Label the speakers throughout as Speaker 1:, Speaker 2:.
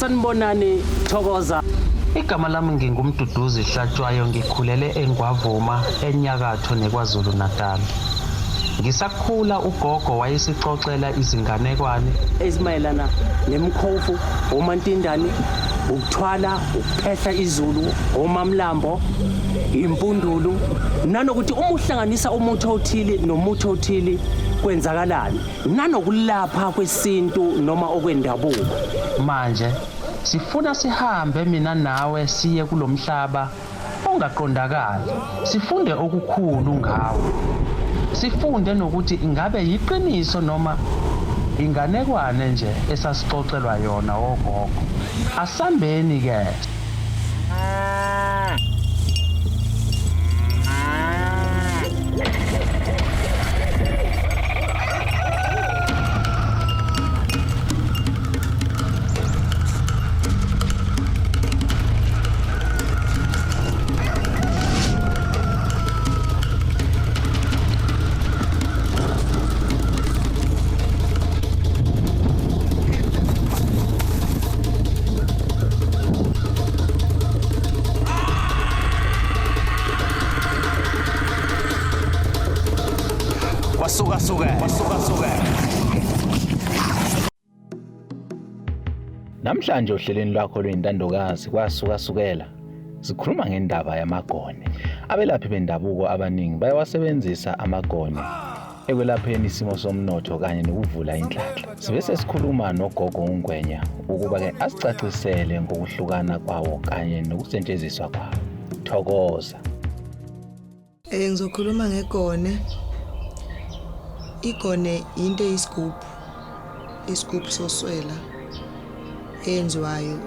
Speaker 1: Sanibonani Thokoza.
Speaker 2: Igama lami ngingumduduzi Hlatshwayo ngikhulele eNgwavuma eNyakatho neKwaZulu Natal. Ngisakhula ugogo wayesixoxela izinganekwane
Speaker 1: ezimayelana nemkhofu, omantindane, ukuthwala, ukuphehla izulu, omamlambo, impundulu, nanokuthi uma uhlanganisa umuthi othile nomuthi othile kwenzakalani, nanokulapha kwesintu noma okwendabuko.
Speaker 2: Manje sifuna sihambe mina nawe siye kulomhlaba ongaqondakali, sifunde okukhulu ngawo. Sifunde nokuthi ingabe yiqiniso noma inganekwane nje esasixoxelwa yona ogogo. Asambeni ke.
Speaker 3: Kwasukasukela.
Speaker 4: Namhlanje ohlelweni lwakho lwintandokazi Kwasukasukela sikhuluma ngendaba yamagone. Abelaphi bendabuko abaningi bayawasebenzisa amagone ekwelapheni isimo somnotho kanye nokuvula inhlanhla. Sibe sesikhuluma nogogo Ngwenya ukuba ke asicacisele ngokuhlukana kwawo kanye nokusetshenziswa kwawo. Thokoza.
Speaker 5: Ngizokhuluma ngegone. Igone into isigubhu soswela enziwayo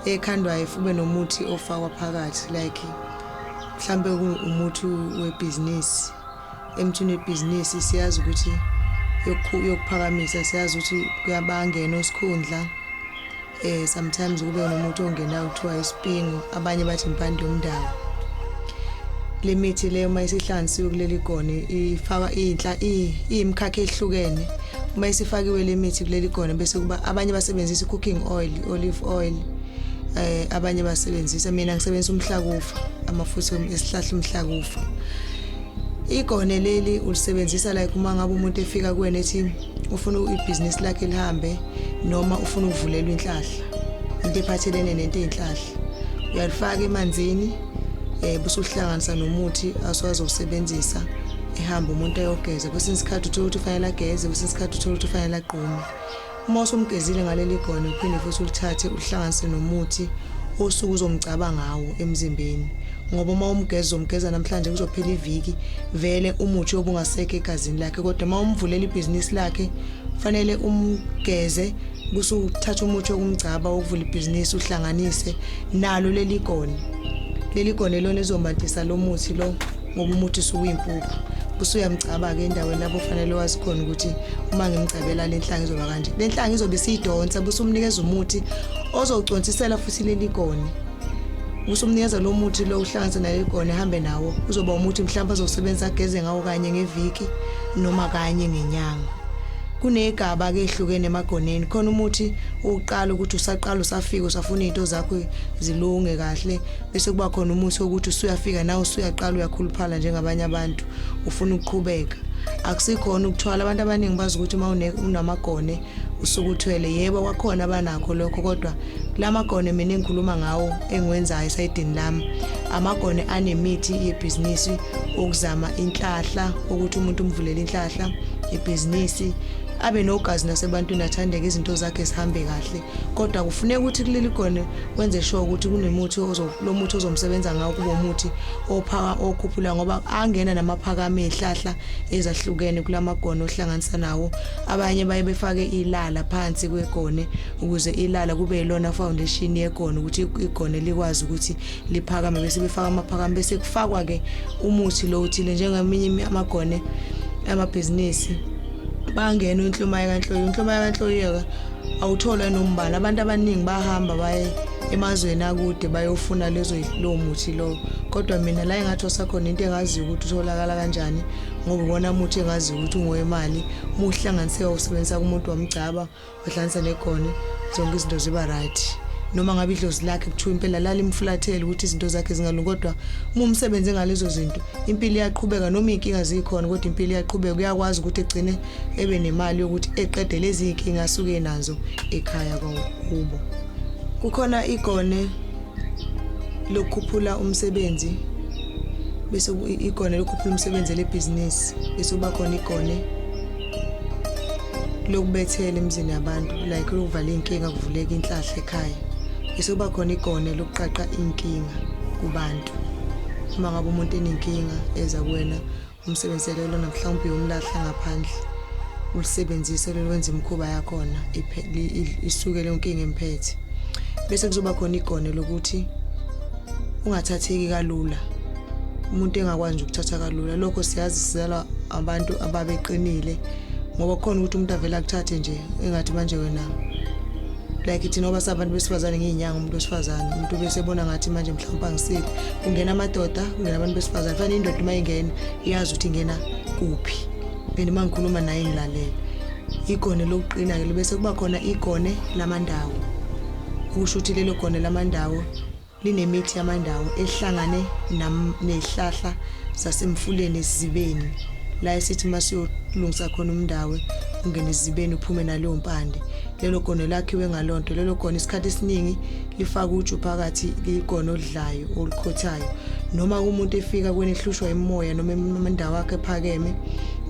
Speaker 5: ekhandwayo fube nomuthi ofakwa phakathi like mhlambe umuthi webusiness emthini webusiness siyazi ukuthi yokuphakamisa siyazi ukuthi kuyabangena osikhundla sometimes kube nomuthi ongenayo kuthiwa isipingo abanye bathi impande yomndawo. Le mithi leyo mayisihlanganisiwe kuleli gone ifaka imkhakha ehlukene. Uma isifakiwe le mithi kuleli gone bese kuba abanye basebenzisa cooking oil, olive oil, abanye basebenzisa, mina ngisebenzisa umhlakufa, amafutha esihlahla umhlakufa. Igone leli ulisebenzisa like uma ngabe umuntu efika kuwena ethi ufuna ibusiness lakhe lihambe noma ufuna ukuvulelwa inhlahla, into ephathelene nento eyinhlahla, uyalifaka emanzini busuhlanganisa nomuthi aswazosebenzisa ehamba umuntu ayogeza. Kwesinye isikhathi uthola ukuthi ufanele ageze, kwesinye isikhathi uthola ukuthi ufanele agqume. Uma usumgezile ngaleli gone uphinde futhi ulithathe uhlanganise nomuthi osuku uzomcaba ngawo emzimbeni, ngoba uma umgeza namhlanje kuzophela iviki vele umuthi obungasekho egazini lakhe, kodwa uma umvulela ibhizinisi lakhe fanele umgeze kusuthatha umuthi okumcaba okuvula ibhizinisi uhlanganise nalo leli gone. Leli gone lona izomantisa lo muthi lo ngoba umuthi suyimpuphu. Busuyamcaba ke endaweni lapho fanele wazi khona ukuthi uma ngimcabela le nhlanga izoba kanje. Le nhlanga izobe siyidonsa busumnikeza umuthi ozowucontsisela futhi leli gone. Busumnikeza lo muthi lo uhlanganisa naleli gone ehambe nawo. Uzoba umuthi mhlawumbe azosebenza ageze ngawo kanye ngeviki noma kanye ngenyanga. Kunegaba ke ehlukene emagoneni. Khona umuthi uqala ukuthi usaqala usafika usafuna izinto zakho zilunge kahle, bese kuba khona umuthi ukuthi usuyafika nawe usuyaqala uyakhuluphala njengabanye abantu ufuna ukuqhubeka. Akusikhona ukuthwala. Abantu abaningi bazi ukuthi uma unamagone usukuthwele. Yebo kwakhona abanakho lokho, kodwa lamagone mina engikhuluma ngawo engwenzayo esayidini lami, amagone anemithi yebusiness okuzama inhlahla ukuthi umuntu umvulele inhlahla yebusiness abe nogazi nasebantwini athandeke izinto zakhe zihambe kahle. Kodwa kufuneka ukuthi kuleli gone wenze sure ukuthi kunemuthi lo muthi ozomsebenza ngawo kuba umuthi okhuphula, ngoba angena namaphakame ezihlahla ezahlukene kulamagone ohlanganisa nawo. Abanye baye befake ilala phansi kwegone ukuze ilala kube yilona foundation yegone ukuthi igone likwazi ukuthi liphakame, bese befaka amaphakame bese kufakwa ke umuthi lo uthile njengeminye amagone amabhizinisi bangena inhlumaya kanhloyeka awuthola nombala. Abantu abaningi bahamba baye emazweni akude bayofuna lo muthi lo, kodwa mina la engathi osakhona into engaziyo ukuthi utholakala kanjani, ngoba ubona umuthi engaziyo ukuthi ungowemali. Uma uhlanganise usebenzisa kumuntu wamgcaba wahlanganisa negone zonke izinto ziba right. Noma ngabe idlozi lakhe kuthiwa impela lala imfulathele ukuthi izinto zakhe zingalungi, kodwa uma umsebenzi ngalezo zinto impilo iyaqhubeka noma inkinga zikhona, kodwa impilo iyaqhubeka. Uyakwazi ukuthi egcine ebe nemali yokuthi eqede lezi inkinga asuke nazo ekhaya kubo. Kukhona igone lokukhuphula umsebenzi, bese igone lokukhuphula umsebenzi lebhizinisi, bese kuba khona igone lokubethela emzini yabantu, like lokuvala inkinga, kuvuleka inhlahla ekhaya. Bese kuba khona igone lokuqaqa inkinga kubantu. Uma ngabe umuntu enenkinga eza kuwena umsebenzele lona, mhlawumbe umlahla ngaphandle, ulisebenzise lokwenza imkhuba yakhona isuke le nkinga emphethe. Bese kuzoba khona igone lokuthi ungathatheki kalula, umuntu engakwazi ukuthatha kalula. Lokho siyazi sizalwa abantu ababeqinile, ngoba khona ukuthi umuntu avela akuthathe nje engathi manje wena like ithi noba sabantu besifazane ngezinyanga, umuntu wesifazane umuntu bese ebona ngathi manje mhlawumbe angisile. Kungena amadoda, kungena abantu besifazane, fanele indoda uma ingena iyazi ukuthi ingena kuphi, and uma ngikhuluma naye ngilalela. Igone lokuqina ke bese kuba khona igone lamandawo, kusho ukuthi lelo gone lamandawo linemithi yamandawo ehlangane nehlahla zasemfuleni esizibeni, la esithi masiyolungisa khona umndawe ungene esizibeni uphume naleyo mpande. Lelo gone lakhiwe ngalonto. Lelo gone isikhathi esiningi lifaka uju phakathi, ligone odlayo olukhothayo. Noma umuntu efika kwena ehlushwa emoya noma amandawo akhe ephakeme,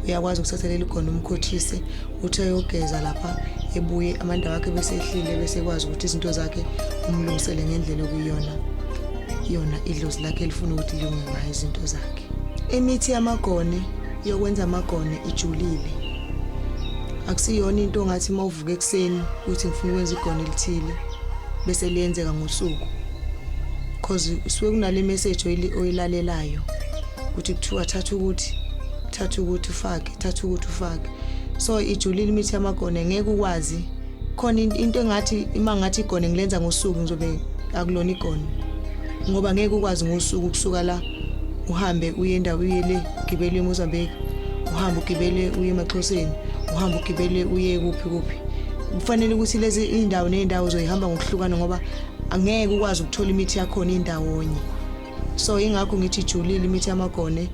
Speaker 5: uyakwazi ukuthatha leli gone umkhothise, uthi ayogeza lapha, ebuye amandawo akhe bese ehlile, bese ekwazi ukuthi izinto zakhe umlungisele ngendlela okuyiyona idlozi lakhe elifuna ukuthi lilunge ngayo izinto zakhe. Imithi yamagone yokwenza amagone ijulile. Akusiyona into ngathi mawuvuka ekseni uthi ngifuna ukwenza igone elithile bese liyenzeka ngosuku, because suke kunale message oyilalelayo ukuthi kuthiwa thatha ukuthi ufake. So ijulile imithi yamagone, ngeke ukwazi khona into engathi ima ngathi igone ngilenza ngosuku ngizobe akulona igone, ngoba ngeke ukwazi ngosuku kusuka la uhambe uye endawo uyele gibele eMozambique, uhambe ugibele uye eMaxhoseni, uhambe ugibele uye kuphi. Kufanele ukuthi lezi indawo nezindawo zoyihamba ngokuhlukana, ngoba angeke ukwazi ukuthola imithi yakhona indawonye. So ingakho ngithi ijulile imithi yamagone.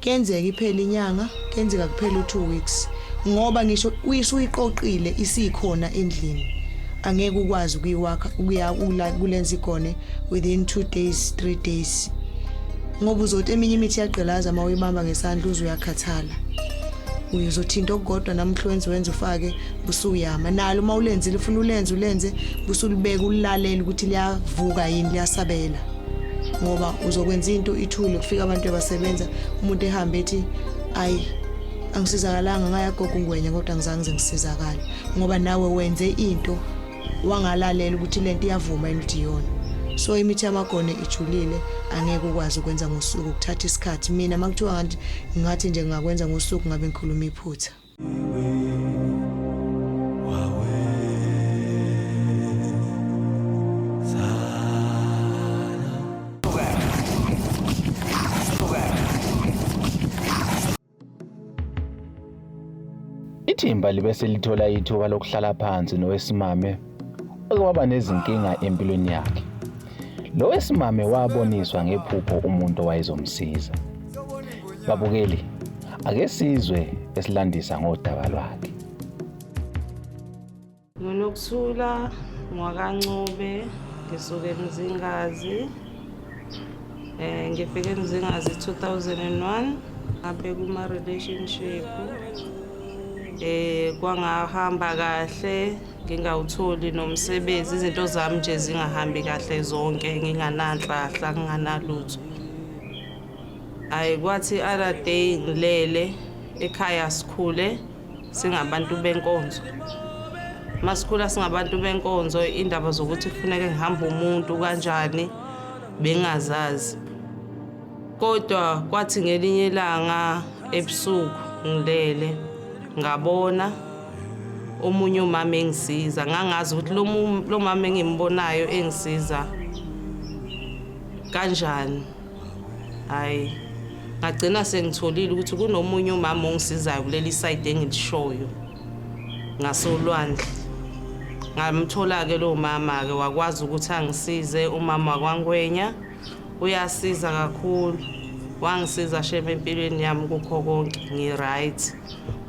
Speaker 5: Kenzeka iphela inyanga, kenzeka kuphela 2 weeks, ngoba ngisho uyiqoqile isikhona endlini, angeke ukwazi ukuya kulenza igone within 2 days 3 days, ngoba uzothi eminye imithi yaqgelaza uma uyibamba ngesandla uzuyakhathala, uyizothinta okukodwa namhlanje wenza ufake busuyama nalo uma ulenzile ufuna ulenze busulibeka ulilalela ukuthi liyavuka yini, liyasabela, ngoba uzokwenza into ithule kufika abantu abasebenza, umuntu ehamba ethi ayi angisizakalanga ngaya Gogo Ngwenya kodwa ngizange ngisizakala, ngoba nawe wenze into wangalalela ukuthi lento iyavuma yini ukuthi iyona. So imithi yamagone ijulile, angeke ukwazi ukwenza ngosuku, kuthatha isikhathi. Mina makuthiwa ngathi nje ngakwenza ngosuku ngabe ngikhuluma iphutha.
Speaker 4: Ithimba libese lithola ithuba lokuhlala phansi nowesimame okwaba nezinkinga empilweni yakhe. Lo wesimame waboniswa ngephupho umuntu owayezomsiza. Babukeli, ake sizwe esilandisa ngodaba lwakhe.
Speaker 3: Ngonokusula ngwakancube ngisuke Ntshangase, ngifike Ntshangase 2001, ngabe kuma relationship kwangahamba kahle, ngingawutholi nomsebenzi, izinto zami nje zingahambi kahle zonke, ngingananhlahla nginganalutho. Kwathi other day ngilele ekhaya sikhule singabantu benkonzo. Masikhula singabantu benkonzo, indaba zokuthi kufuneka ngihambe umuntu kanjani bengazazi. Kodwa kwathi ngelinye ilanga ebusuku ngilele ngabona omunye umama engisiza, ngangazi ukuthi lo mama engimbonayo engisiza kanjani. Ngagcina sengitholile ukuthi kunomunye umama ongisizayo kuleli side engilishoyo ngasolwandle. Ngamthola-ke lo mama-ke wakwazi ukuthi angisize. Umama wakwangwenya uyasiza kakhulu, wangisiza shebe empilweni yami kukho konke ngi-right.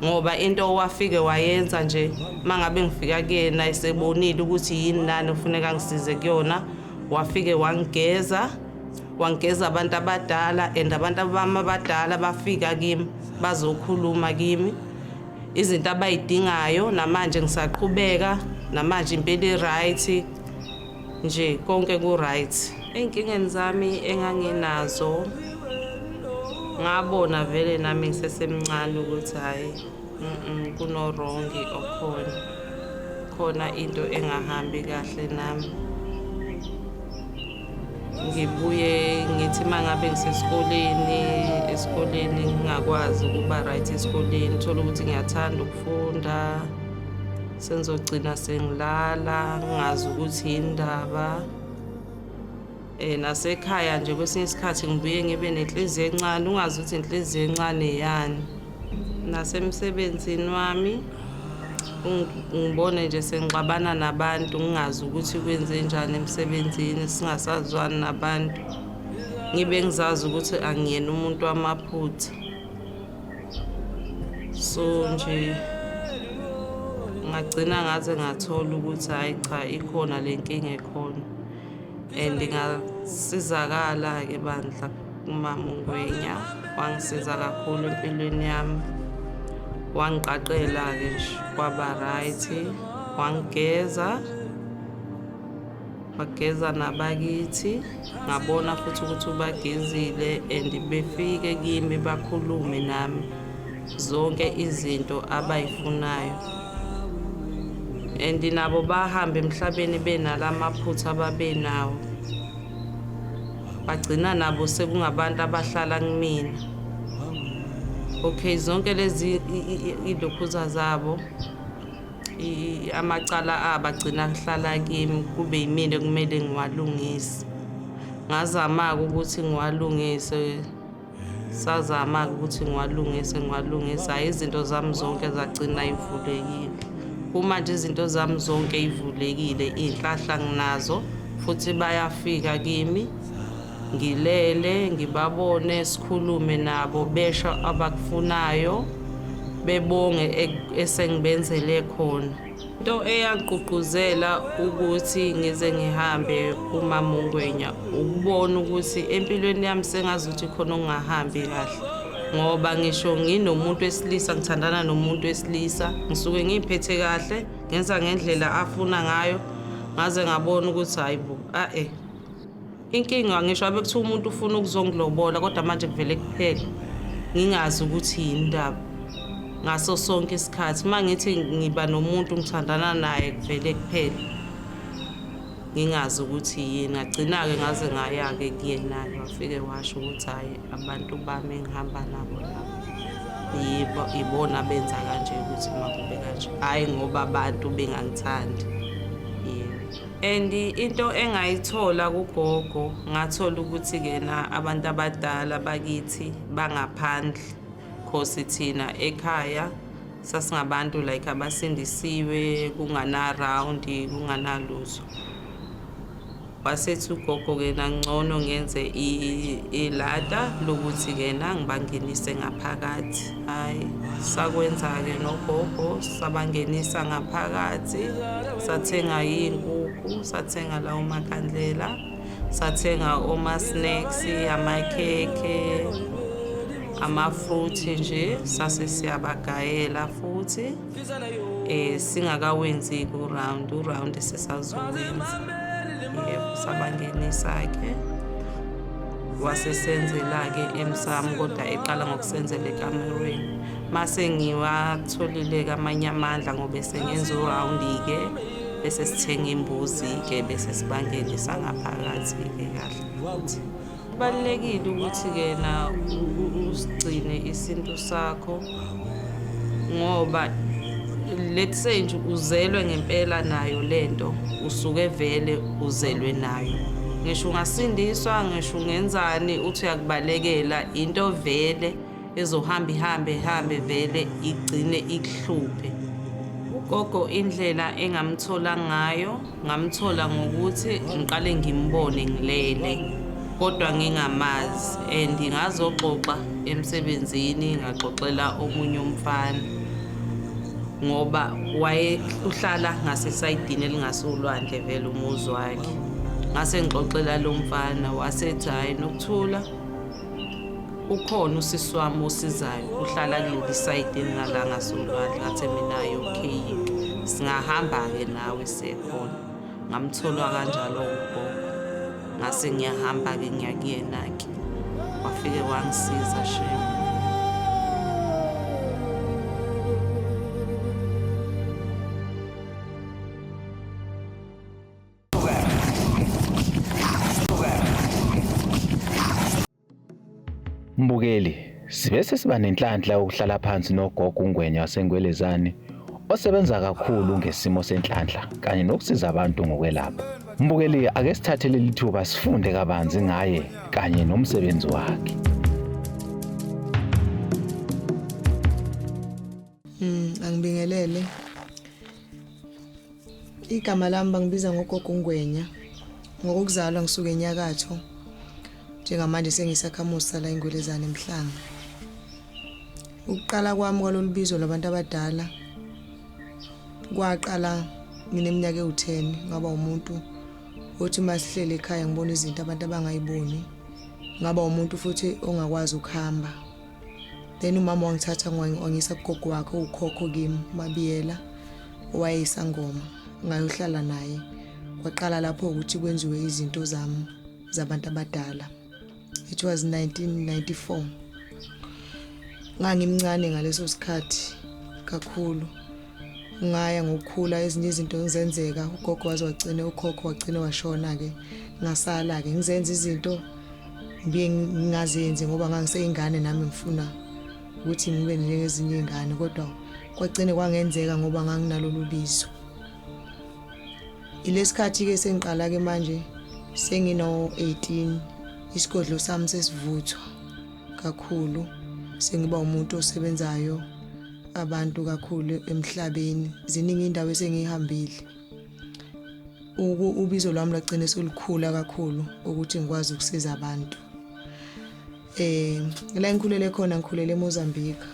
Speaker 3: Ngoba into wafike wayenza nje mangabe ngifika kuyena esebonile ukuthi yini nani ufuneka ngisize kuyona, wafike wangigeza abantu abadala, and abantu abadala bafika kimi bazokhuluma kimi izinto abayidingayo. Namanje ngisaqhubeka, namanje impilo i-right nje, konke ku-right. Ey'nkingeni zami enganginazo ngabona vele nami ngisesemncane ukuthi hhayi kunorongi okhona, khona into engahambi kahle nami. Ngibuye ngithi mangabe esikoleni ngingakwazi ukuba right esikoleni, thola ukuthi ngiyathanda ukufunda, sengizogcina sengilala ngingazi ukuthi yini indaba. Nasekhaya nje kwesinye isikhathi ngibuye ngibe nenhliziyo encane, ungazi ukuthi inhliziyo encane yani. Nasemsebenzini wami ngibone nje sengixabana nabantu, ngingazi ukuthi kwenze njani emsebenzini, singasazwani nabantu. Ngibe ngizazi ukuthi angiyena umuntu wamaphutha. So nje ngagcina ngaze ngathola ukuthi hayi cha, ikhona le nkinga ekhona. And ngasizakala-ke bandla umama uNgwenya, wangisiza kakhulu empilweni yami. Wangiqaqela-ke nje kwaba right, wageza nabakithi. Ngabona futhi ukuthi ubagezile and befike kimi bakhulume nami zonke izinto abayifunayo. And nabo bahamba emhlabeni benalamaphutha ababenawo. Bagcina nabo sekungabantu abahlala kumina. Okay, zonke lezi idokhuza zabo, amacala abagcina kuhlala kimi, kube yimina kumele ngiwalungise. Ngazama-ke ukuthi ngiwalungise, sazama-ke ukuthi ngiwalungise. Hhayi, izinto zami zonke zagcina ivulekile. Uma nje izinto zami zonke ivulekile, iy'hlahla nginazo futhi bayafika kimi, ngilele ngibabone, sikhulume nabo, besho abakufunayo, bebonge esengibenzele khona. Into eyangigqugquzela ukuthi ngize ngihambe kumama uNgwenya ukubona ukuthi empilweni yami sengazuthi khona okungahambi kahle. Ngoba ngisho nginomuntu wesilisa, ngithandana nomuntu wesilisa, ngisuke ngiphethe kahle, ngenza ngendlela afuna ngayo, ngaze ngabona ukuthi hayibo, inkinga ngisho abe kuthiwa umuntu ufuna ukuzongilobola, kodwa manje kuvele kuphele ngingazi ukuthi yini indaba. Ngaso sonke isikhathi mangithi ngiba nomuntu ngithandana naye kuvele kuphele ngingazi ukuthi yini. Ngagcina-ke ngaze ngaya-ke kuyena-ke, wafike washo ukuthi hhayi, abantu bami engihamba nabo labo ibona benza kanje ukuthi makube kanje, hhayi ngoba abantu bengangithandi. And into engayithola kugogo, ngathola ukuthi-ke abantu abadala bakithi bangaphandle, cause thina ekhaya sasingabantu like abasindisiwe, kungana-round, kunganalutho. Wasethi ugogo-ke ngcono ngenze ilada lokuthi-ke ngibangenise ngaphakathi. Hhayi, sakwenza-ke nogogo, sabangenisa ngaphakathi, sathenga iy'nkukhu, sathenga lawo makhandlela, sathenga oma-snacks, amakhekhe, ama-fruit nje, sase siyabagayela futhi singakawenzi-ke uround sesazowenza. Yebo, sabangenisa-ke, wasesenzela-ke emsamo, kodwa eqala ngokusenzela ekamerweni. Mase ngiwatholile-ke amanye amandla ngoba esengenza urawundi-ke, bese sithenga imbuzi-ke, bese sibangenisa ngaphakathi-ke kahle futhi. Kubalulekile ukuthi-ke usigcine isintu sakho, ngoba let's say nje uzelwe ngempela nayo lento, usuke vele uzelwe nayo. Ngisho ungasindiswa, ngisho ungenzani, uthi uyakubalekela, into vele ezohamba ihambe vele igcine ikuhluphe. Gogo indlela engamthola ngayo, ngamthola ngokuthi ngiqale ngimbone ngilele kodwa ngingamazi and ngazoxoxa emsebenzini ngaxoxela omunye umfana ngoba uhlala ngasesayidini elingasolwandle vele umuzi wakhe. Ngase ngixoxela lo mfana wasethi hayi Nokuthula ukhona usisi wami osizayo uhlala kuleli side engala ngasolwandle. Ngathi mina okay singahamba-ke nawe sekhona. Ngamthola kanjalo ugogo ngase ngiyahamba-ke ngiya kuyena-ke wafike wangisiza shame.
Speaker 4: Mbukeli, sibe sesiba nenhlanhla ukuhlala phansi nogogo uNgwenya wasengwelezane osebenza kakhulu ngesimo senhlanhla kanye nokusiza abantu ngokwelapha. Mbukeli, ake sithathe leli thuba sifunde kabanzi ngaye kanye nomsebenzi wakhe.
Speaker 5: Angibingelele. Igama lami bangibiza ngogogo uNgwenya. Ngokuzalwa ngisuka eNyakatho. Njengamanje sengisakhamusa la eNgwelezane eMhlanga. Ukuqala kwami kwalolu bizo labantu abadala kwaqala ngineminyaka ewu10 ngaba umuntu othi masihlele ekhaya ngibona izinto abantu abangayiboni. Ngaba umuntu futhi ongakwazi ukuhamba. Then umama wangithatha wangisa kugogo wakhe ukhokho kimi Mabiyela owayeyisangoma ngayohlala naye. Kwaqala lapho ukuthi kwenziwe izinto zami zabantu abadala. It was 1994. Ngangimncane ngaleso sikhathi kakhulu. Ngaya ngokukhula ezinye izinto ngizenzeka ugogo waze wagcina ukhokho wagcina washona ke ngasala ke ngizenza izinto ngingazenzi ngoba ngangiseyingane nami ngifuna ukuthi ngibe njengezinye izingane kodwa kwagcine kwangenzeka ngoba nganginalolu bizo. Ilesikhathi ke sengiqala ke manje sengino 18 isigodlo sami sesivuthwa kakhulu sengiba umuntu osebenzayo abantu kakhulu emhlabeni ziningi indawo esengihambile. Ubizo lwami lagcina solukhula kakhulu ukuthi ngikwazi ukusiza abantu. La ngikhulele khona ngikhulele eMozambique.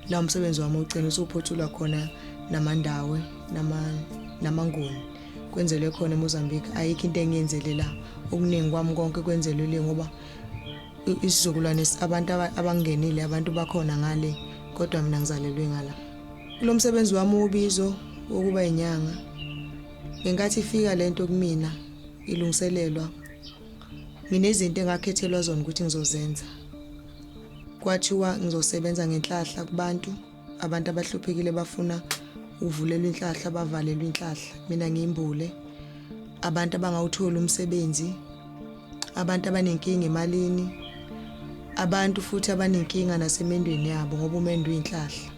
Speaker 5: La umsebenzi wami ugcina usuphothula khona namandawe namangoni kwenzelwe khona eMozambique. Ayikho into engiyenzele la okuningi kwami konke kwenzelwe le ngoba isizukulwane abantu abangenile abantu bakhona ngale kodwa mina ngizalelwe ngala. Lo msebenzi wami ubizo ukuba inyanga ngenkathi ifika lento kumina ilungiselelwa nginezinto engakhethelwa zona ukuthi ngizozenza. Kwathiwa ngizosebenza ngenhlahla kubantu abantu abahluphekile bafuna uvulelwa inhlahla bavalelwa inhlahla mina ngiyimbule. Abantu abangawuthola umsebenzi, abantu abanenkinga emalini, abantu futhi abanenkinga nasemendweni yabo ngoba umendo uyinhlahla.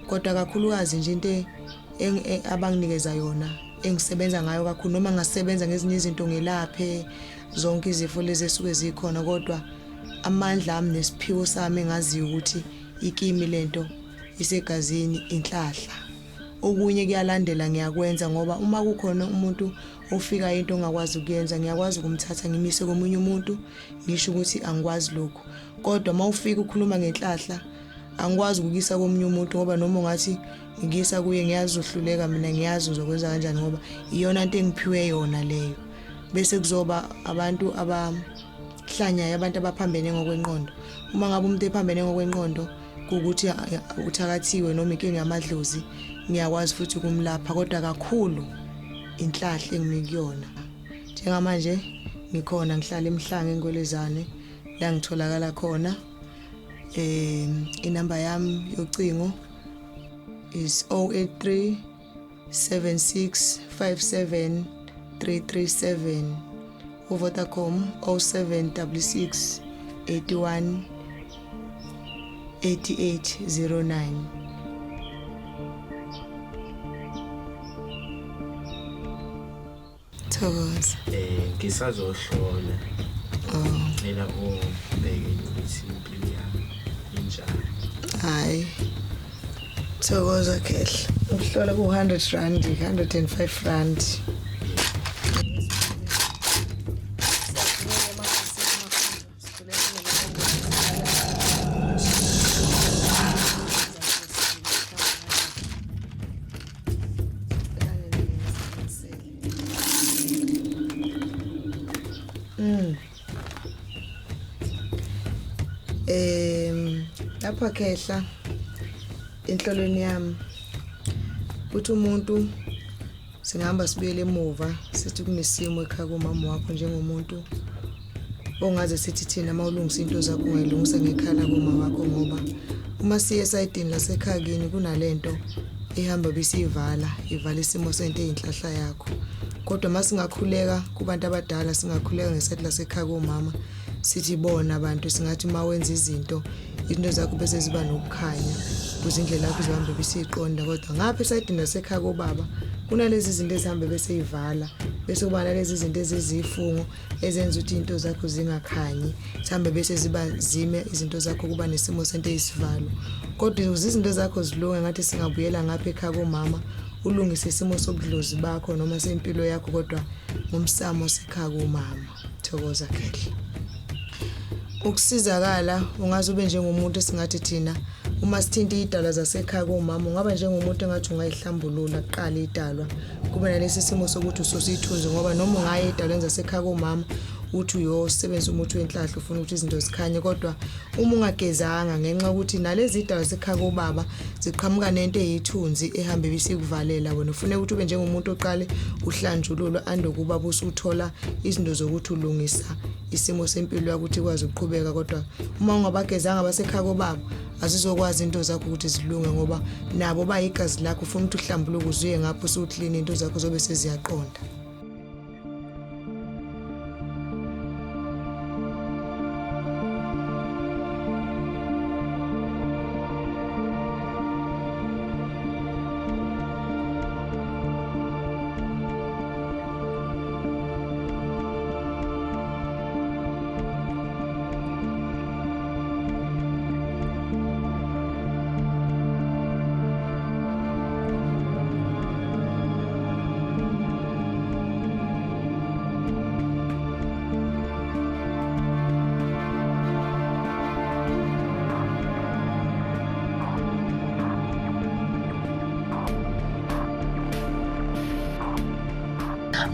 Speaker 5: Kodwa kakhulukazi nje into abanginikeza yona engisebenza ngayo kakhulu noma ngasebenza ngezinye izinto ngelaphe zonke izifo lezi esuke zikhona kodwa amandla ami nesiphiwo sami engaziyo ukuthi ikimi lento isegazini inhlahla. Okunye kuyalandela ngiyakwenza ngoba uma kukhona umuntu ofika into ongakwazi ukuyenza ngiyakwazi ukumthatha ngimise komunye umuntu ngisho ukuthi angikwazi lokho. Kodwa mawufika ukhuluma ngenhlahla angikwazi ukuyisa komunye umuntu ngoba noma ungathi ngiyisa kuye ngiyazi uhluleka mina ngiyazi uzokwenza kanjani ngoba iyona into engiphiwe yona leyo. Bese kuzoba abantu abahlanyayo abantu abaphambene ngokwenqondo. Uma ngabe umuntu ephambene ngokwenqondo ukuthi uthakathiwe noma inkinga yamadlozi ngiyakwazi futhi ukumlapha kodwa kakhulu inhlahla engimikuyona. Njengamanje ngikhona ngihlala eMhlanga eNgwelezane la ngitholakala khona. Inamba yami yocingo is 083 76 57 337. Vodacom 0766 81 8809. Thokoza.
Speaker 6: Ngisazohlola. Ngicela ubheke ukuthi impilo yami injani.
Speaker 5: Hayi. Thokoza Khehla. Ukuhlola ku-100 rand, 105 rand. Lapha Khehla enhlolweni yami uthi umuntu singahamba sibuyele emuva sithi kunesimo ekhaya komama wakho njengomuntu ongaze sithi thina mawulungisa into zakho ungayilungisa ngekhala komama wakho ngoba uma siye esayidini lasekhaya kini kunalento ihamba bisivala ivala isimo sento eyinhlahla yakho kodwa masingakhuleka kubantu abadala singakhuleka ngesathi lasekhaya komama sithi bona abantu singathi mawenza izinto zakho bese ziba nokukhanya ukuze indlela yakho izohamba bisiqonda kodwa ngapha esayidini lasekhaya kobaba kunalezi izinto ezihambe bese ivala bese kuba nalezi izinto ezizifungo ezenza ukuthi into zakho zingakhanyi sihambe bese ziba zime izinto zakho kuba nesimo sento eyisivalo kodwa izinto zakho zilunge ngathi singabuyela ngapha ekhaya komama ulungise isimo sobudlozi bakho noma sempilo yakho kodwa ngomsamo sekhaya komama. Thokoza Khehla. Ukusizakala ungaze ube njengomuntu esingathi thina uma sithinta idalwa zasekhaya komama ungaba njengomuntu engathi ungayihlambulula kuqala idalwa kube nalesi simo sokuthi usosithunzi ngoba noma ungaye idalweni zasekhaya komama uthi uyosebenza umuthi wenhlahla ufuna ukuthi izinto zikhanye kodwa uma ungagezanga ngenxa ukuthi nalezi idalwa zasekhaya kobaba ziqhamuka nento eyithunzi ehambe bisikuvalela wena ufuna ukuthi ube njengomuntu oqale uhlanjululo andokuba busuthola izinto zokuthi ulungisa isimo sempilo yakho ukuthi ikwazi ukuqhubeka kodwa uma ungabagezanga abasekhaya kobaba azizokwazi into zakho ukuthi zilunge ngoba nabo bayigazi lakho ufuna ukuthi uhlambuluke uzuye ngapho usuclean into zakho zobe seziyaqonda.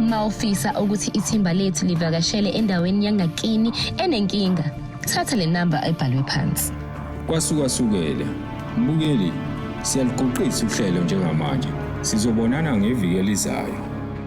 Speaker 7: Mawufisa ukuthi ithimba lethu livakashele endaweni yangakini enenkinga thatha le number ebhalwe phansi.
Speaker 8: Kwasukasukela mbukeli siyaliqoqisa uhlelo njengamanje sizobonana ngeviki elizayo.